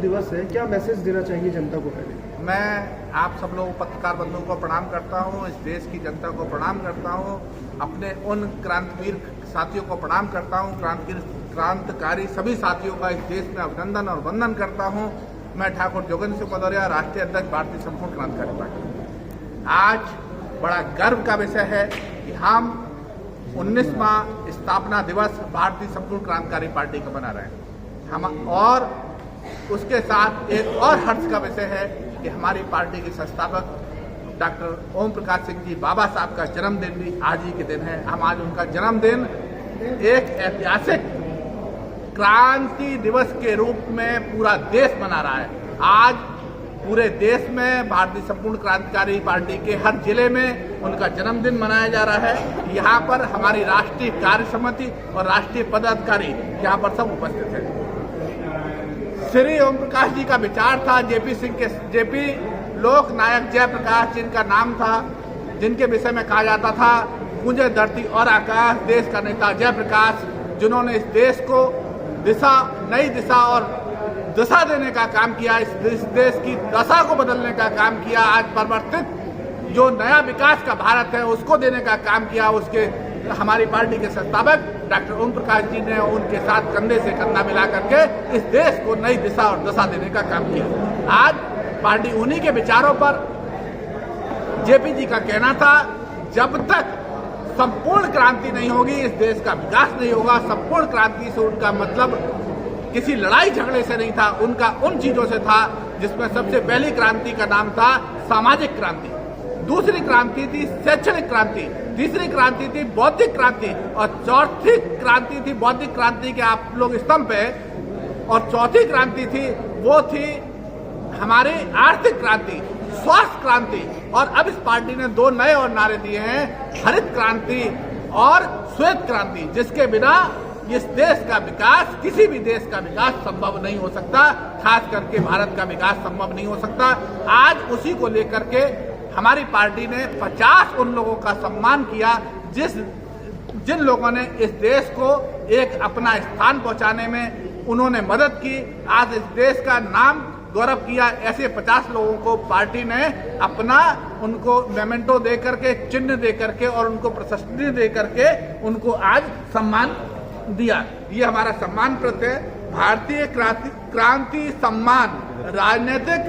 दिवस है, क्या मैसेज देना चाहिए जनता को? पहले मैं आप सब लोगों पत्रकार बंधुओं को प्रणाम करता हूं, इस देश की जनता को प्रणाम करता हूं, अपने उन क्रांतिवीर साथियों को प्रणाम करता हूं, क्रांतिकारी सभी साथियों का इस देश में अभिनंदन और वंदन करता हूं। मैं ठाकुर जोगेंद्र सिंह भदौरिया, राष्ट्रीय अध्यक्ष भारतीय संपूर्ण क्रांतिकारी पार्टी। आज बड़ा गर्व का विषय है कि हम 19वां स्थापना दिवस भारतीय संपूर्ण क्रांतिकारी पार्टी का मना रहे हैं। हम और उसके साथ एक और हर्ष का विषय है कि हमारी पार्टी के संस्थापक डॉक्टर ओम प्रकाश सिंह जी बाबा साहब का जन्मदिन भी आज ही के दिन है। हम आज उनका जन्मदिन एक ऐतिहासिक क्रांति दिवस के रूप में पूरा देश मना रहा है। आज पूरे देश में भारतीय संपूर्ण क्रांतिकारी पार्टी के हर जिले में उनका जन्मदिन मनाया जा रहा है। यहाँ पर हमारी राष्ट्रीय कार्य समिति और राष्ट्रीय पदाधिकारी यहाँ पर सब उपस्थित हैं। श्री ओम प्रकाश जी का विचार था, जेपी लोक नायक जयप्रकाश जिनका नाम था, जिनके विषय में कहा जाता था गूंजे धरती और आकाश, देश का नेता जयप्रकाश, जिन्होंने इस देश को नई दिशा और दशा देने का काम किया, इस देश की दशा को बदलने का काम किया। आज परिवर्तित जो नया विकास का भारत है उसको देने का काम किया। उसके हमारी पार्टी के संस्थापक डॉक्टर ओम प्रकाश जी ने उनके साथ कंधे से कंधा मिला करके इस देश को नई दिशा और दशा देने का काम किया। आज पार्टी उन्हीं के विचारों पर, जेपी जी का कहना था जब तक संपूर्ण क्रांति नहीं होगी इस देश का विकास नहीं होगा। संपूर्ण क्रांति से उनका मतलब किसी लड़ाई झगड़े से नहीं था, उनका उन चीजों से था जिसमें सबसे पहली क्रांति का नाम था सामाजिक क्रांति, दूसरी क्रांति थी शैक्षणिक क्रांति, तीसरी क्रांति थी बौद्धिक क्रांति और चौथी क्रांति थी बौद्धिक क्रांति के आप लोग स्तंभ पे, और चौथी क्रांति थी वो थी हमारी आर्थिक क्रांति, स्वास्थ्य क्रांति। और अब इस पार्टी ने दो नए और नारे दिए हैं, हरित क्रांति और श्वेत क्रांति, जिसके बिना इस देश का विकास, किसी भी देश का विकास संभव नहीं हो सकता, खास करके भारत का विकास संभव नहीं हो सकता। आज उसी को लेकर के हमारी पार्टी ने 50 उन लोगों का सम्मान किया जिन लोगों ने इस देश को एक अपना स्थान पहुंचाने में उन्होंने मदद की। आज इस देश का नाम गौरव किया। ऐसे 50 लोगों को पार्टी ने अपना उनको मेमेंटो दे करके, चिन्ह दे करके और उनको प्रशस्ति दे करके उनको आज सम्मान दिया। ये हमारा सम्मान प्रत्यय भारतीय क्रांति सम्मान राजनीतिक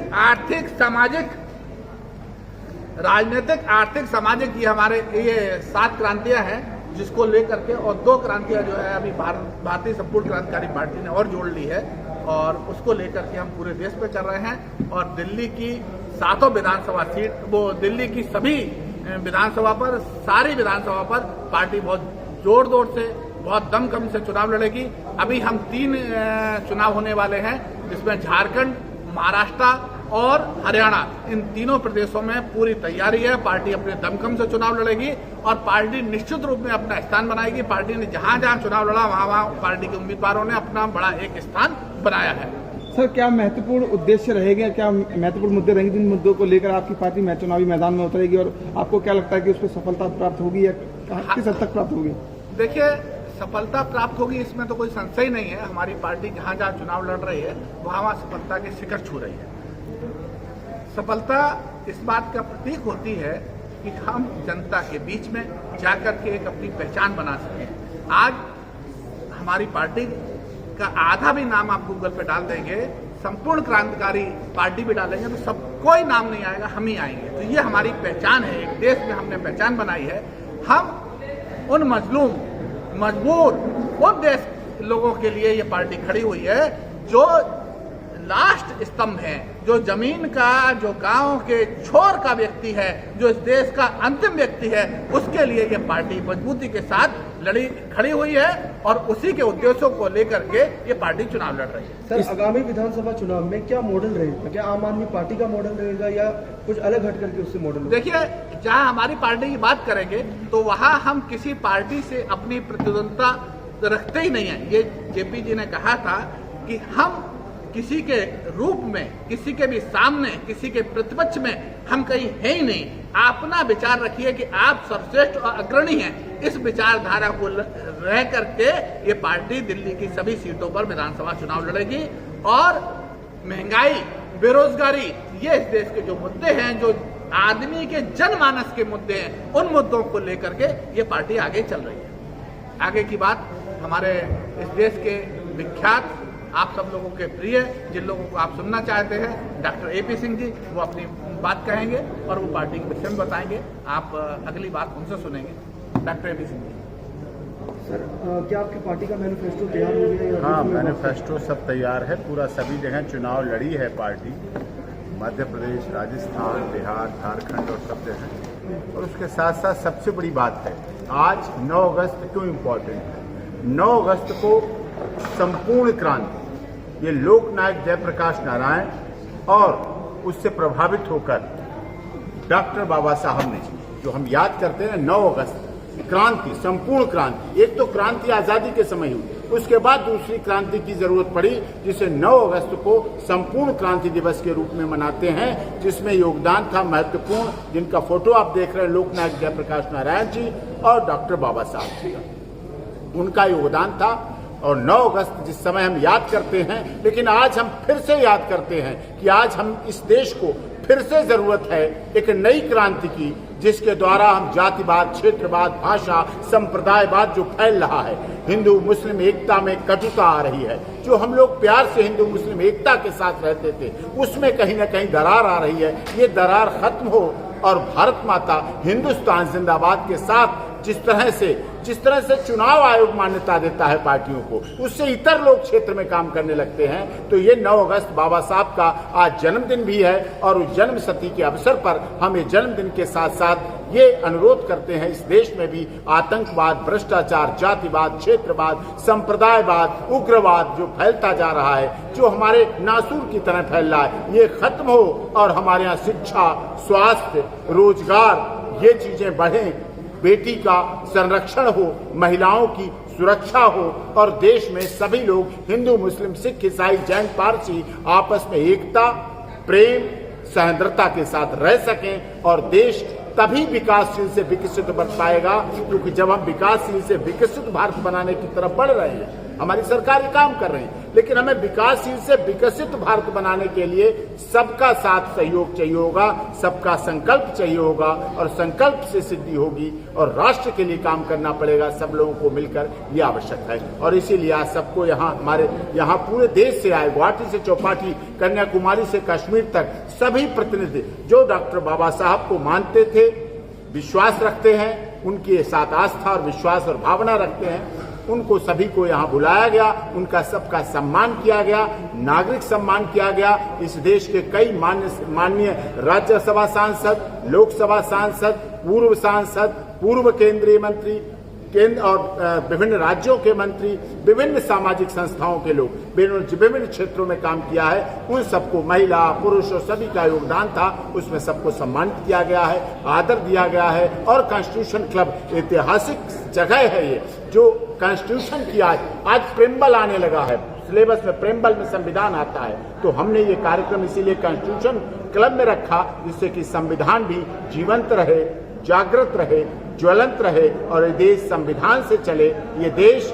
आर्थिक सामाजिक ये हमारे ये 7 क्रांतियां हैं जिसको लेकर के, और 2 क्रांतियां जो है अभी भारतीय संपूर्ण क्रांतिकारी पार्टी ने और जोड़ ली है और उसको लेकर के हम पूरे देश पे कर रहे हैं। और दिल्ली की 7 विधानसभा सीट, वो दिल्ली की सभी विधानसभा पर, सारी विधानसभा पर पार्टी बहुत जोर से, बहुत दमखम से चुनाव लड़ेगी। अभी हम 3 चुनाव होने वाले हैं जिसमें झारखंड, महाराष्ट्र और हरियाणा, इन तीनों प्रदेशों में पूरी तैयारी है। पार्टी अपने दमखम से चुनाव लड़ेगी और पार्टी निश्चित रूप में अपना स्थान बनाएगी। पार्टी ने जहां जहां चुनाव लड़ा वहां पार्टी के उम्मीदवारों ने अपना बड़ा एक स्थान बनाया है। सर, क्या महत्वपूर्ण उद्देश्य रहेगा, क्या महत्वपूर्ण मुद्दे रहेंगे जिन मुद्दों को लेकर आपकी पार्टी चुनावी मैदान में उतरेगी, और आपको क्या लगता है कि उस पर सफलता प्राप्त होगी या किस हद तक प्राप्त होगी? देखिए, सफलता प्राप्त होगी इसमें तो कोई संशय नहीं है। हमारी पार्टी जहां जहां चुनाव लड़ रही है वहां सफलता के शिखर छू रही है। सफलता इस बात का प्रतीक होती है कि हम जनता के बीच में जाकर के एक अपनी पहचान बना सकें। आज हमारी पार्टी का आधा भी नाम आप गूगल पे डाल देंगे, संपूर्ण क्रांतिकारी पार्टी भी डालेंगे तो सब कोई नाम नहीं आएगा, हम ही आएंगे। तो ये हमारी पहचान है, एक देश में हमने पहचान बनाई है। हम उन मजबूर उन देश लोगों के लिए ये पार्टी खड़ी हुई है जो लास्ट स्तंभ है, जो जमीन का, जो गांव के छोर का व्यक्ति है, जो इस देश का अंतिम व्यक्ति है, उसके लिए ये पार्टी मजबूती के साथ खड़ी हुई है और उसी के उद्देश्यों को लेकर के ये पार्टी चुनाव लड़ रही है। सर, आगामी विधानसभा चुनाव में क्या मॉडल रहेगा? क्या आम आदमी पार्टी का मॉडल रहेगा या कुछ अलग हट करके उससे मॉडल? देखिए, जहां हमारी पार्टी की बात करेंगे तो वहां हम किसी पार्टी से अपनी प्रतिद्वंदता रखते ही नहीं है। ये जेपी जी ने कहा था कि हम किसी के रूप में, किसी के भी सामने, किसी के प्रतिपक्ष में हम कहीं है ही नहीं। अपना विचार रखिए कि आप सर्वश्रेष्ठ और अग्रणी हैं। इस विचारधारा को रह करके ये पार्टी दिल्ली की सभी सीटों पर विधानसभा चुनाव लड़ेगी और महंगाई, बेरोजगारी, ये इस देश के जो मुद्दे हैं, जो आदमी के जनमानस के मुद्दे हैं, उन मुद्दों को लेकर के ये पार्टी आगे चल रही है। आगे की बात हमारे इस देश के विख्यात, आप सब लोगों के प्रिय, जिन लोगों को आप सुनना चाहते हैं, डॉक्टर AP सिंह जी, वो अपनी बात कहेंगे और वो पार्टी के विषय में बताएंगे। आप अगली बात उनसे सुनेंगे। Doctor AP Singh ji. Sir, क्या आपकी पार्टी का मैनिफेस्टो तैयार हो गया? हाँ, मैनिफेस्टो सब तैयार है, पूरा सभी जगह चुनाव लड़ी है पार्टी, मध्य प्रदेश, राजस्थान, बिहार, झारखंड और सब जगह। और उसके साथ साथ सबसे बड़ी बात है, आज 9 अगस्त क्यों इम्पोर्टेंट है? 9 अगस्त को संपूर्ण क्रांति, ये लोकनायक जयप्रकाश नारायण और उससे प्रभावित होकर डॉक्टर बाबा साहब ने, जो हम याद करते हैं 9 अगस्त क्रांति, संपूर्ण क्रांति, एक तो क्रांति आजादी के समय हुई, उसके बाद दूसरी क्रांति की जरूरत पड़ी, जिसे 9 अगस्त को संपूर्ण क्रांति दिवस के रूप में मनाते हैं, जिसमें योगदान था महत्वपूर्ण, जिनका फोटो आप देख रहे हैं, लोकनायक जयप्रकाश नारायण जी और डॉक्टर बाबा साहब जी का, उनका योगदान था। और 9 अगस्त जिस समय हम याद करते हैं, लेकिन आज हम फिर से याद करते हैं कि आज हम इस देश को फिर से जरूरत है एक नई क्रांति की, जिसके द्वारा हम जातिवाद, क्षेत्रवाद, भाषा, संप्रदायवाद जो फैल रहा है, हिंदू मुस्लिम एकता में कटुता आ रही है, जो हम लोग प्यार से हिंदू मुस्लिम एकता के साथ रहते थे, उसमें कहीं ना कहीं दरार आ रही है। ये दरार खत्म हो और भारत माता हिंदुस्तान जिंदाबाद के साथ जिस तरह से चुनाव आयोग मान्यता देता है पार्टियों को, उससे इतर लोग क्षेत्र में काम करने लगते हैं। तो ये 9 अगस्त बाबा साहब का आज जन्मदिन भी है और उस जन्म शती के अवसर पर हम ये जन्मदिन के साथ साथ ये अनुरोध करते हैं, इस देश में भी आतंकवाद, भ्रष्टाचार, जातिवाद, क्षेत्रवाद, संप्रदायवाद, उग्रवाद जो फैलता जा रहा है, जो हमारे नासूर की तरह फैल रहा है, ये खत्म हो और हमारे यहाँ शिक्षा, स्वास्थ्य, रोजगार, ये चीजें बढ़ें, बेटी का संरक्षण हो, महिलाओं की सुरक्षा हो और देश में सभी लोग हिंदू, मुस्लिम, सिख, ईसाई, जैन, पारसी आपस में एकता, प्रेम, सहिष्णुता के साथ रह सकें और देश तभी विकासशील से विकसित बन पाएगा। क्योंकि जब हम विकासशील से विकसित भारत बनाने की तरफ बढ़ रहे हैं, हमारी सरकार ये काम कर रही है, लेकिन हमें विकासशील से विकसित भारत बनाने के लिए सबका साथ सहयोग चाहिए होगा, सबका संकल्प चाहिए होगा और संकल्प से सिद्धि होगी और राष्ट्र के लिए काम करना पड़ेगा सब लोगों को मिलकर, ये आवश्यक है। और इसीलिए आज सबको हमारे यहाँ पूरे देश से आए, गुवाहाटी से चौपाटी, कन्याकुमारी से कश्मीर तक सभी प्रतिनिधि जो डॉक्टर बाबा साहब को मानते थे, विश्वास रखते हैं, उनके साथ आस्था और विश्वास और भावना रखते हैं, उनको सभी को यहाँ बुलाया गया, उनका सबका सम्मान किया गया, नागरिक सम्मान किया गया। इस देश के कई माननीय राज्यसभा सांसद, लोकसभा सांसद, पूर्व सांसद, पूर्व केंद्रीय मंत्री, केंद्र और विभिन्न राज्यों के मंत्री, विभिन्न सामाजिक संस्थाओं के लोग विभिन्न क्षेत्रों में काम किया है, उन सबको, महिला पुरुष और सभी का योगदान था, उसमें सबको सम्मानित किया गया है, आदर दिया गया है। और कॉन्स्टिट्यूशन क्लब ऐतिहासिक जगह है ये, जो कॉन्स्टिट्यूशन की आज प्रेम्बल आने लगा है, सिलेबस में प्रेम्बल में संविधान आता है, तो हमने ये कार्यक्रम इसीलिए कॉन्स्टिट्यूशन क्लब में रखा, जिससे कि संविधान भी जीवंत रहे, जागृत रहे, ज्वलंत रहे और ये देश संविधान से चले, ये देश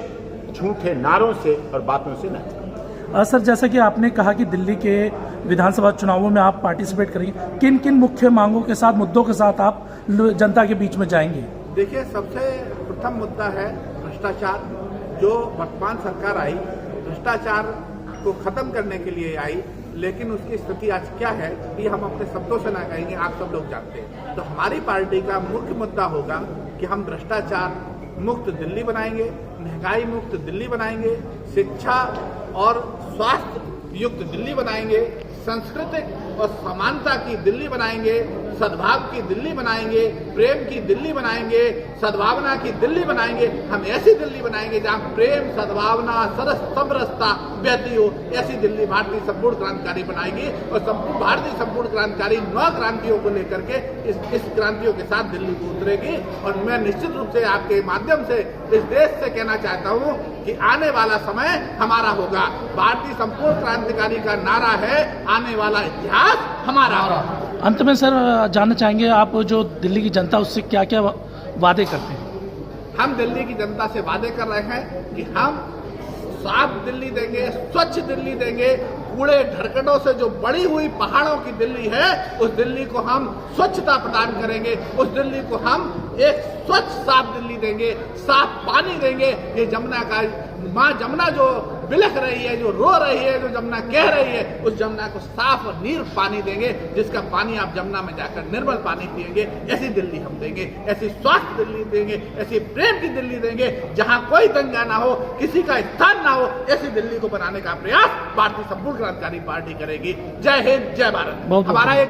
झूठे नारों से और बातों से न चले। सर, जैसा कि आपने कहा कि दिल्ली के विधानसभा चुनावों में आप पार्टिसिपेट करेंगे, किन किन मुख्य मांगों के साथ, मुद्दों के साथ आप जनता के बीच में जाएंगे? देखिए, सबसे प्रथम मुद्दा है भ्रष्टाचार। जो वर्तमान सरकार आई, भ्रष्टाचार को खत्म करने के लिए आई, लेकिन उसकी स्थिति आज क्या है ये हम अपने शब्दों से ना कहेंगे, आप सब लोग जानते हैं। तो हमारी पार्टी का मुख्य मुद्दा होगा कि हम भ्रष्टाचार मुक्त दिल्ली बनाएंगे, महंगाई मुक्त दिल्ली बनाएंगे, शिक्षा और स्वास्थ्य युक्त दिल्ली बनाएंगे, सांस्कृतिक और समानता की दिल्ली बनाएंगे, सद्भाव की दिल्ली बनाएंगे, प्रेम की दिल्ली बनाएंगे, सद्भावना की दिल्ली बनाएंगे। हम ऐसी दिल्ली बनाएंगे जहाँ प्रेम, सद्भावना, समरसता बहती हो, ऐसी दिल्ली भारतीय संपूर्ण क्रांतिकारी बनाएगी। और भारतीय संपूर्ण क्रांतिकारी 9 क्रांतियों को लेकर के इस क्रांतियों के साथ दिल्ली को उतरेगी। और मैं निश्चित रूप से आपके माध्यम से इस देश से कहना चाहता हूँ कि आने वाला समय हमारा होगा। भारतीय संपूर्ण क्रांतिकारी का नारा है, आने वाला इतिहास हमारा। अंत में सर जानना चाहेंगे, आप जो दिल्ली की जनता उससे क्या क्या वादे करते हैं? हम दिल्ली की जनता से वादे कर रहे हैं कि हम साफ दिल्ली देंगे, स्वच्छ दिल्ली देंगे, कूड़े ढरकटों से जो बड़ी हुई पहाड़ों की दिल्ली है, उस दिल्ली को हम स्वच्छता प्रदान करेंगे, उस दिल्ली को हम एक स्वच्छ साफ दिल्ली देंगे, साफ पानी देंगे। ये जमुना का माँ जमुना जो बिलख रही है, जो रो रही है, जो जमुना कह रही है, उस जमुना को साफ और नीर पानी देंगे, जिसका पानी आप जमुना में जाकर निर्मल पानी पिएंगे। ऐसी दिल्ली हम देंगे, ऐसी स्वास्थ्य दिल्ली देंगे, ऐसी प्रेम की दिल्ली देंगे, जहां कोई दंगा ना हो, किसी का स्थान ना हो। ऐसी दिल्ली को बनाने का प्रयास भारतीय संपूर्ण क्रांतिकारी पार्टी करेगी। जय हिंद, जय भारत। हमारा एक